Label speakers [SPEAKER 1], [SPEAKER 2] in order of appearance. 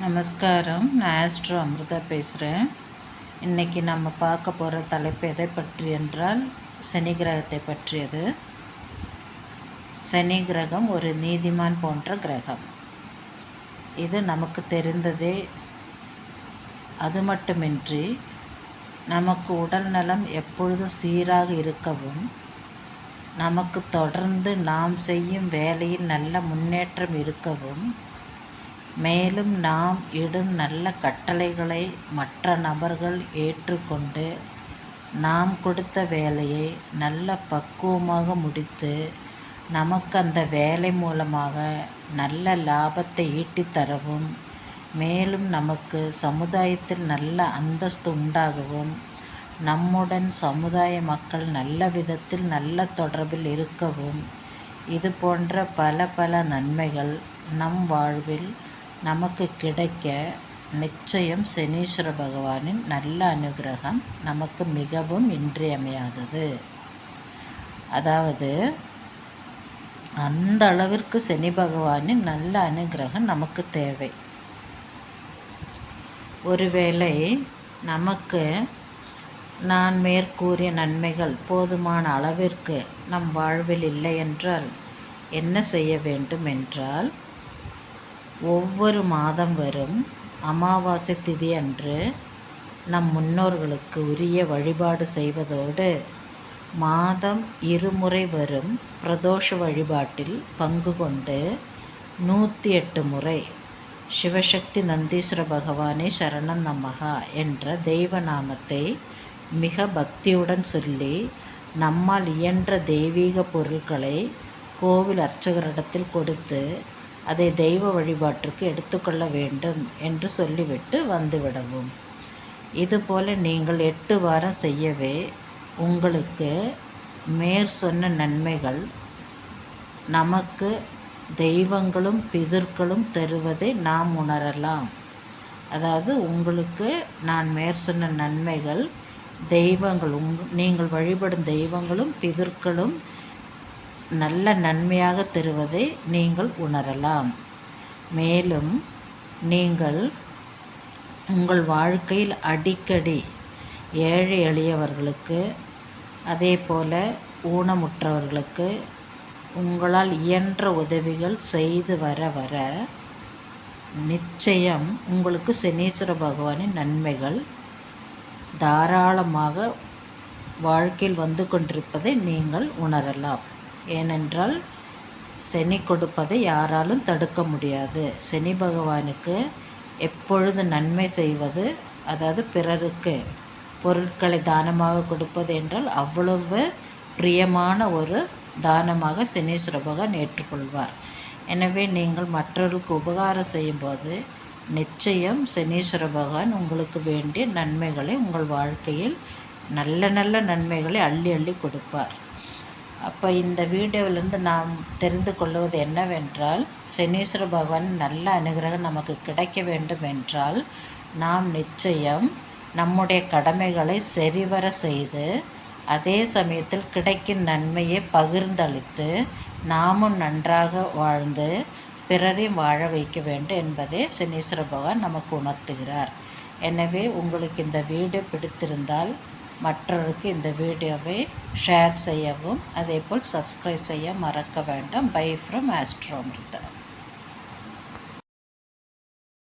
[SPEAKER 1] நமஸ்காரம். நான் ஆஸ்ட்ரோ அமிர்தா பேசுகிறேன். இன்றைக்கி நம்ம பார்க்க போகிற தலைப்பு எதை பற்றி என்றால் சனி கிரகத்தை பற்றியது. சனி கிரகம் ஒரு நீதிமான் போன்ற கிரகம். இது நமக்கு தெரிந்ததே. அது மட்டுமின்றி நமக்கு உடல் நலம் எப்பொழுதும் சீராக இருக்கவும், நமக்கு தொடர்ந்து நாம் செய்யும் வேலையில் நல்ல முன்னேற்றம் இருக்கவும், மேலும் நாம் இடும் நல்ல கட்டளைகளை மற்ற நபர்கள் ஏற்றுக்கொண்டு நாம் கொடுத்த வேலையை நல்ல பக்குவமாக முடித்து நமக்கு அந்த வேலை மூலமாக நல்ல லாபத்தை ஈட்டித் தரவும், மேலும் நமக்கு சமுதாயத்தில் நல்ல அந்தஸ்து உண்டாகவும், நம்முடன் சமுதாய மக்கள் நல்ல விதத்தில் நல்ல தொடர்பில் இருக்கவும், இது போன்ற பல நன்மைகள் நம் வாழ்வில் நமக்கு கிடைக்க நிச்சயம் சனீஸ்வர பகவானின் நல்ல அனுகிரகம் நமக்கு மிகவும் இன்றியமையாதது. அதாவது அந்த அளவிற்கு சனி பகவானின் நல்ல அனுகிரகம் நமக்கு தேவை. ஒருவேளை நமக்கு நான் மேற்கூறிய நன்மைகள் போதுமான அளவிற்கு நம் வாழ்வில் இல்லை என்றால் என்ன செய்ய வேண்டும் என்றால், ஒவ்வொரு மாதம் வரும் அமாவாசை திதி அன்று நம் முன்னோர்களுக்கு உரிய வழிபாடு செய்வதோடு, மாதம் இருமுறை வரும் பிரதோஷ வழிபாட்டில் பங்கு கொண்டு 108 முறை சிவசக்தி நந்தீஸ்வர பகவானே சரணம் நமகா என்ற தெய்வ நாமத்தை மிக பக்தியுடன் சொல்லி, நம்மால் இயன்ற தெய்வீக பொருட்களை கோவில் அர்ச்சகரிடத்தில் கொடுத்து அதை தெய்வ வழிபாட்டிற்கு எடுத்துக்கொள்ள வேண்டும் என்று சொல்லிவிட்டு வந்துவிடவும். இதுபோல் நீங்கள் 8 வாரம் செய்யவே உங்களுக்கு மேற்சொன்ன நன்மைகள் நமக்கு தெய்வங்களும் பிதர்களும் தருவதை நாம் உணரலாம். அதாவது உங்களுக்கு நான் மேற்சொன்ன நன்மைகள் தெய்வங்கள் நீங்கள் வழிபடும் தெய்வங்களும் பிதர்களும் நல்ல நன்மையாக தருவதை நீங்கள் உணரலாம். மேலும் நீங்கள் உங்கள் வாழ்க்கையில் அடிக்கடி ஏழை எளியவர்களுக்கு, அதே போல் ஊனமுற்றவர்களுக்கு உங்களால் இயன்ற உதவிகள் செய்து வர நிச்சயம் உங்களுக்கு சனீஸ்வர பகவானின் நன்மைகள் தாராளமாக வாழ்க்கையில் வந்து கொண்டிருப்பதை நீங்கள் உணரலாம். ஏனென்றால் சனி கொடுப்பதை யாராலும் தடுக்க முடியாது. சனி பகவானுக்கு எப்பொழுது நன்மை செய்வது, அதாவது பிறருக்கு பொருட்களை தானமாக கொடுப்பது என்றால் அவ்வளவு பிரியமான ஒரு தானமாக சனீஸ்வர பகவான் ஏற்றுக்கொள்வார். எனவே நீங்கள் மற்றவர்களுக்கு உபகாரம் செய்யும்போது நிச்சயம் சனீஸ்வர பகவான் உங்களுக்கு வேண்டிய நன்மைகளை உங்கள் வாழ்க்கையில் நல்ல நன்மைகளை அள்ளி கொடுப்பார். அப்போ இந்த வீடியோவிலிருந்து நாம் தெரிந்து கொள்வது என்னவென்றால், சனீஸ்வர பகவான் நல்ல அனுகிரகம் நமக்கு கிடைக்க வேண்டும் என்றால் நாம் நிச்சயம் நம்முடைய கடமைகளை சரிவர செய்து, அதே சமயத்தில் கிடைக்கும் நன்மையை பகிர்ந்தளித்து நாமும் நன்றாக வாழ்ந்து பிறரையும் வாழ வைக்க வேண்டும் என்பதே சனீஸ்வர பகவான் நமக்கு உணர்த்துகிறார். எனவே உங்களுக்கு இந்த வீடியோ பிடித்திருந்தால் மற்றவருக்கு இந்த வீடியோவை ஷேர் செய்யவும், அதேபோல் சப்ஸ்கிரைப் செய்ய மறக்க வேண்டாம். Bye from astro Amrita.